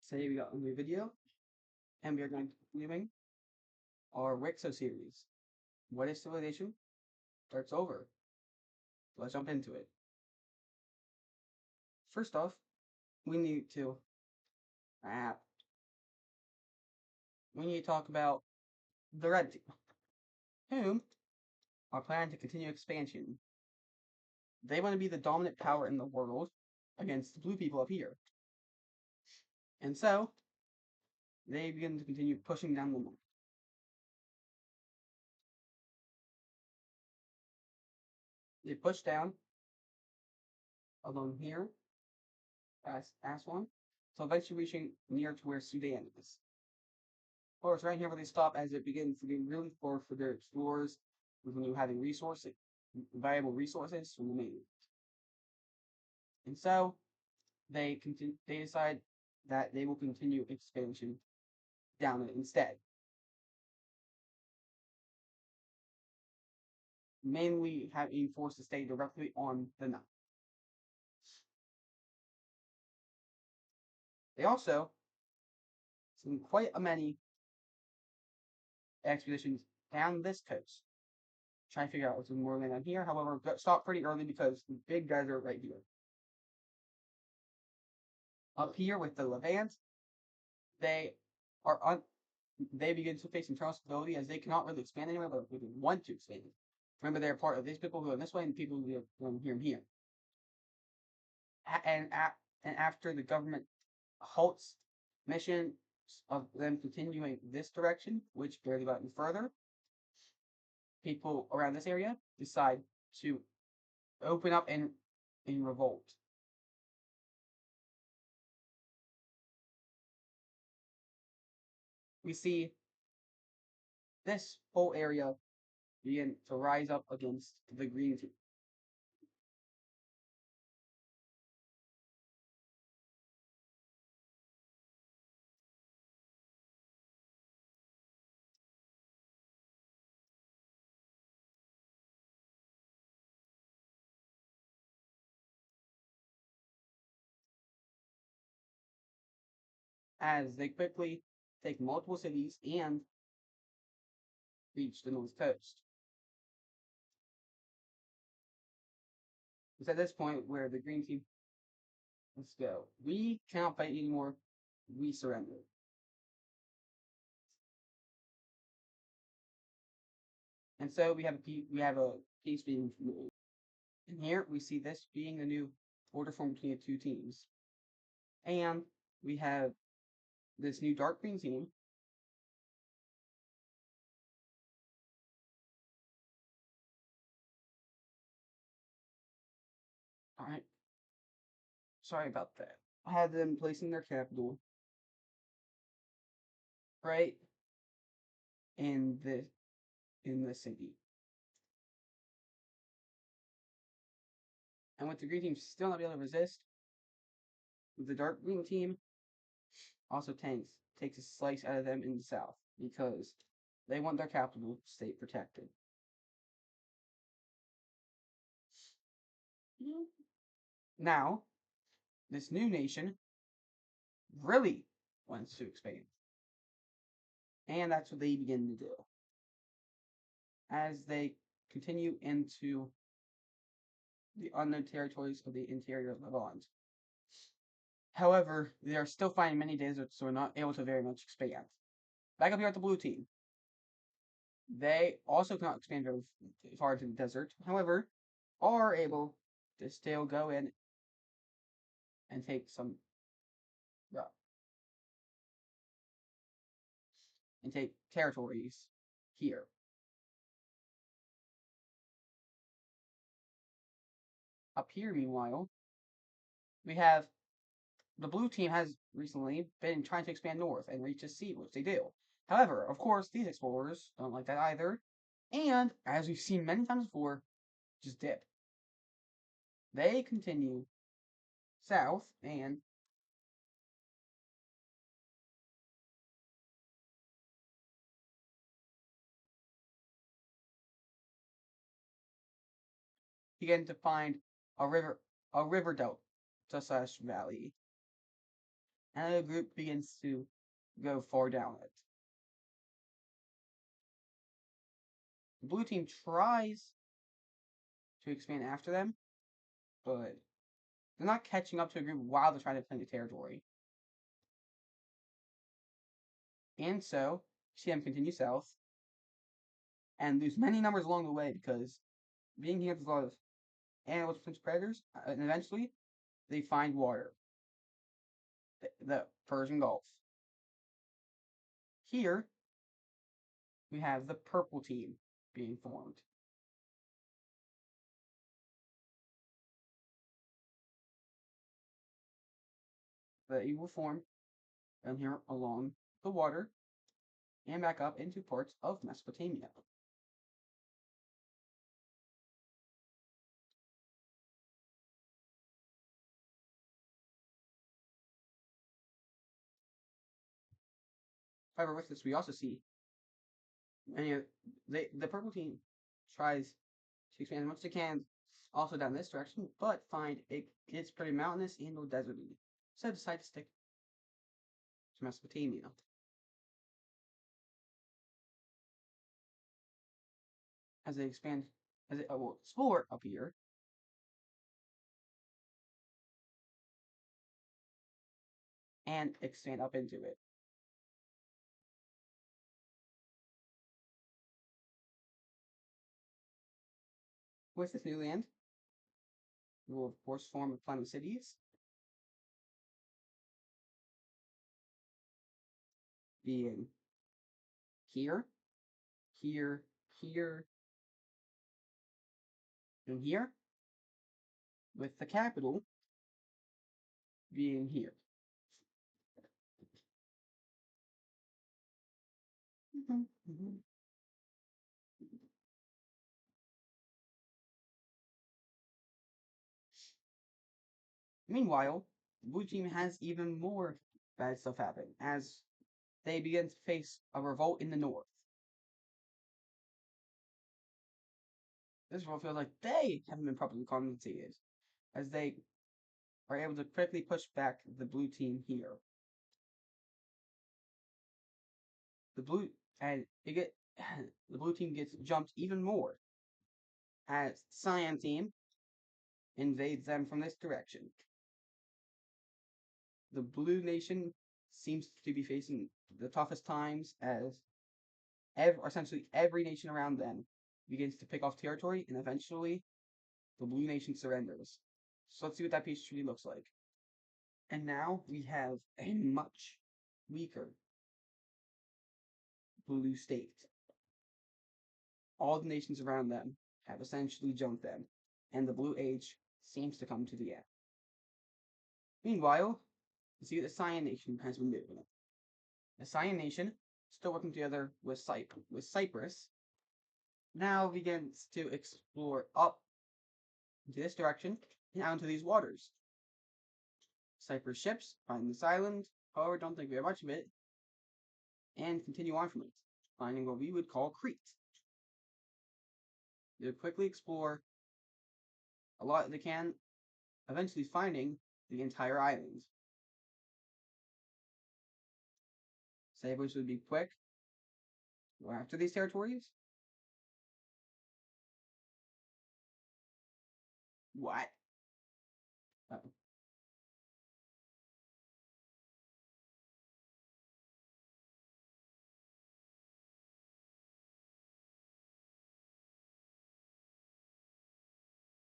Today we got a new video, and we are going to be reviewing our WICSO series. What is civilization? Starts over. Let's jump into it. First off, we need to talk about the red team, whom are planning to continue expansion. They want to be the dominant power in the world against the blue people up here. And so, they begin to continue pushing down the north. They push down along here, past Aswan, so eventually reaching near to where Sudan is. Of course, right here where they stop as it begins to get really poor for their explorers when you having resources, valuable resources from the main. And so they decide that they will continue expansion down it instead. Mainly having forced to stay directly on the Nile. They also send quite a many expeditions down this coast, trying to figure out what's more than on here. However, stop pretty early because the big desert right here. Up here with the Levant, they begin to face internal stability as they cannot really expand anywhere, but they want to expand. Remember, they're part of these people who are this way and people who are going here and here. And after the government halts mission of them continuing this direction, which barely got any further, people around this area decide to open up in revolt. We see this whole area begin to rise up against the green team. As they quickly take multiple cities and reach the North Coast. It's at this point where the green team, let's go. We cannot fight anymore. We surrender. And so we have a peace being made. And here we see this being the new order formed between the two teams. And we have this new dark green team. Alright. Sorry about that. I had them placing their capital right in the city. And with the green team still not be able to resist, the dark green team also takes a slice out of them in the south because they want their capital state protected. Now, this new nation really wants to expand. And that's what they begin to do. As they continue into the unknown territories of the interior Levant. However, they are still finding many deserts, so are not able to very much expand. Back up here at the blue team. They also cannot expand very far into the desert, however, are able to still go in and take some and take territories here. Up here, meanwhile, we have the blue team has recently been trying to expand north and reach the sea, which they do. However, of course, these explorers don't like that either, and as we've seen many times before, just dip. They continue south and begin to find a river delta slash valley. and another group begins to go far down it. The blue team tries to expand after them, but they're not catching up to a group while they're trying to defend the territory. And so, see them continue south and lose many numbers along the way because being here with a lot of animals, potential predators, and eventually they find water, the Persian Gulf. Here, we have the purple team being formed. They will form down here along the water and back up into parts of Mesopotamia. However, with this, we also see the purple team tries to expand as much as they can also down this direction, but find it's pretty mountainous and deserty. So decide to stick to Mesopotamia. As they expand, as they will explore up here, and expand up into it. With this new land, we will of course form a plan of cities, being here, here, here, and here, with the capital being here. Meanwhile, the blue team has even more bad stuff happen as they begin to face a revolt in the north. This revolt feels like they haven't been properly compensated, as they are able to quickly push back the blue team here. The blue and you get the blue team gets jumped even more as Cyan team invades them from this direction. The blue nation seems to be facing the toughest times as essentially every nation around them begins to pick off territory, and eventually the blue nation surrenders. So let's see what that peace treaty looks like. And now we have a much weaker blue state. All the nations around them have essentially jumped them, and the blue age seems to come to the end. Meanwhile, you see the Cyan nation has been doing it. The Cyan nation, still working together with Cyprus, now begins to explore up into this direction and out into these waters. Cyprus ships find this island, however, don't think very much of it, and continue on from it, finding what we would call Crete. They quickly explore a lot they can, eventually finding the entire island. Cyprus would be quick go after these territories. What? Uh-oh.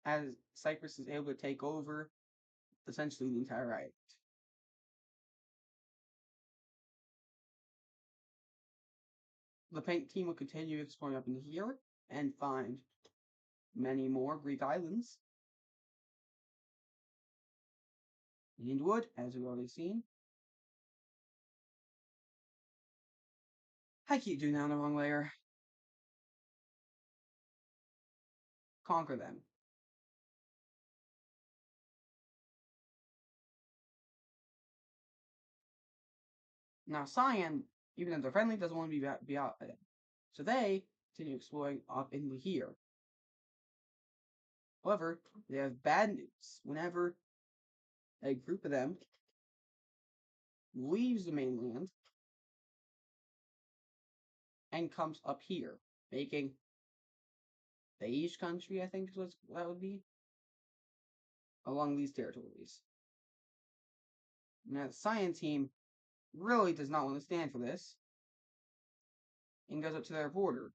As Cyprus is able to take over essentially the entire island. The paint team will continue exploring up into here and find many more Greek islands. And wood, as we've already seen. I keep doing that on the wrong layer. Conquer them. Now, Cyan, even though they're friendly, doesn't want to be out. So they continue exploring up into here. However, they have bad news. Whenever a group of them leaves the mainland, and comes up here, making beige country, I think is what that would be, along these territories. Now, the Cyan team really does not want to stand for this, and goes up to their border,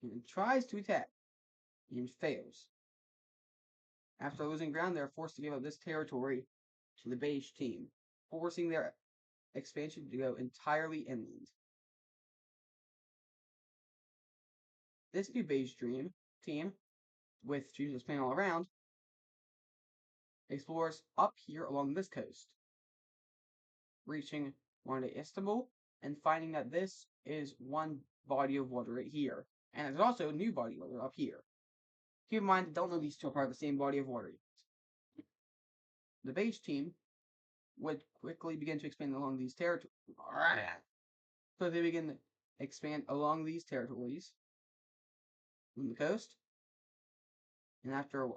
and tries to attack, and fails. After losing ground, they are forced to give up this territory to the beige team, forcing their expansion to go entirely inland. This new beige team, with trees expanding all around, explores up here along this coast, reaching one day Istanbul and finding that this is one body of water right here, and there's also a new body of water up here. Keep in mind, don't know these two are part of the same body of water. The beige team would quickly begin to expand along these territories. So they begin to expand along these territories on the coast, and after a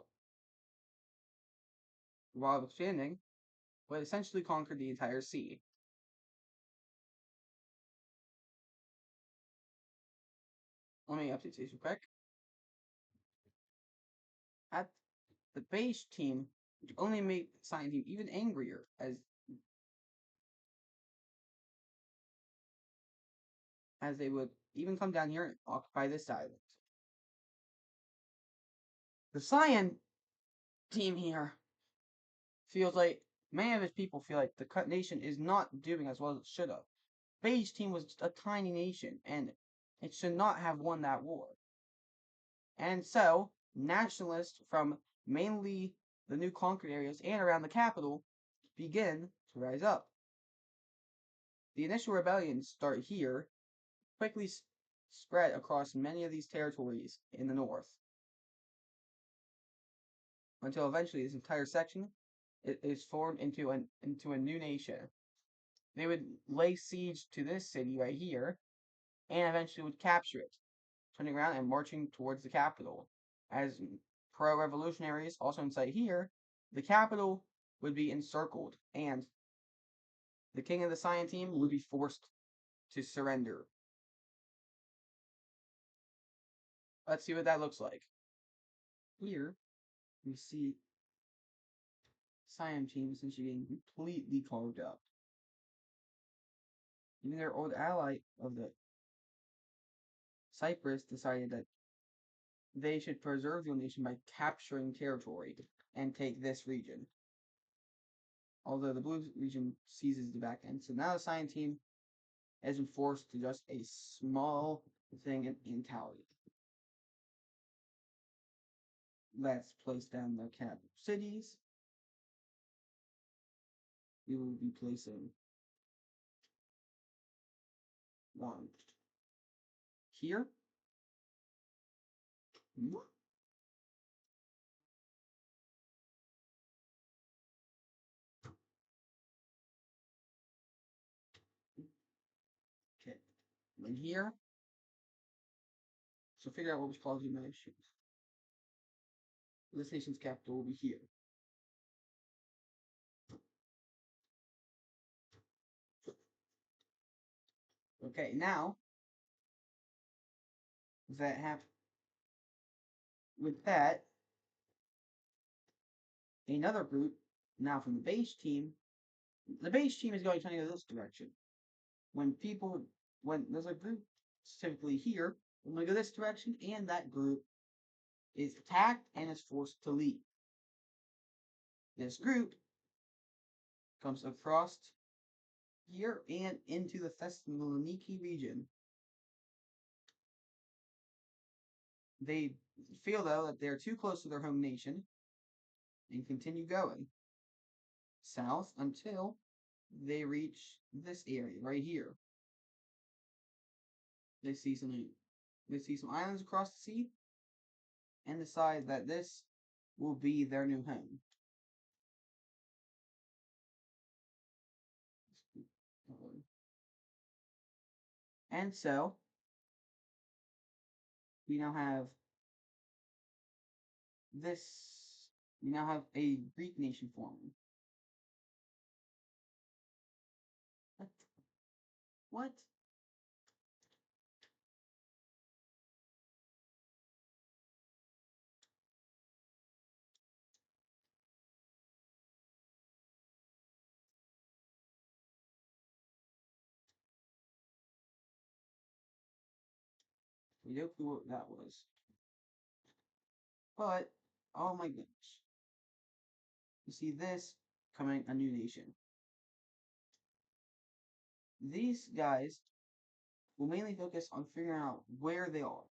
while of expanding, would essentially conquer the entire sea. Let me update this real quick. At the beige team, which only made the Cyan team even angrier as they would even come down here and occupy this island. The Cyan team here feels like many of its people feel like the nation is not doing as well as it should have. Beige team was a tiny nation, and it should not have won that war. And so, nationalists from mainly the new conquered areas and around the capital begin to rise up. The initial rebellions start here, quickly spread across many of these territories in the north, until eventually this entire section is formed into a new nation. They would lay siege to this city right here, and eventually would capture it, turning around and marching towards the capital. As pro-revolutionaries also inside here, the capital would be encircled, and the king of the Cyan team would be forced to surrender. Let's see what that looks like. Here, we see Cyan team essentially being completely carved up. Even their old ally of the Cyprus decided that they should preserve the nation by capturing territory and take this region. Although the blue region seizes the back end. So now the Cyan team has been forced to just a small thing in Italy. Let's place down their capital cities. We will be placing one here. Okay. And here. So figure out what we call the United States. This nation's capital will be here. Okay, now that with that, another group now from the beige team. The beige team is going to go this direction. When there's a group specifically here, when we go this direction, and that group is attacked and is forced to leave. This group comes across here and into the Thessaloniki region. They feel, though, that they're too close to their home nation and continue going south until they reach this area right here. They see some islands across the sea and decide that this will be their new home. And so, we now have a Greek nation forming. What? We don't know what that was. But, oh my gosh. You see this coming a new nation. These guys will mainly focus on figuring out where they are.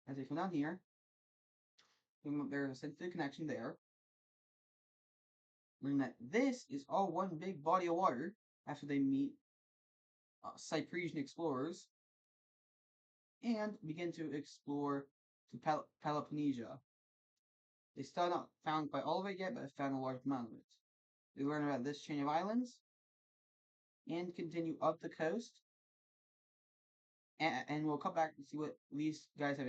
As they come down here, there's a sensitive connection there. Learn that this is all one big body of water after they meet Cypresian explorers and begin to explore to Peloponnesia. They still not found quite all of it yet, but have found a large amount of it. They learn about this chain of islands and continue up the coast, and we'll come back and see what these guys have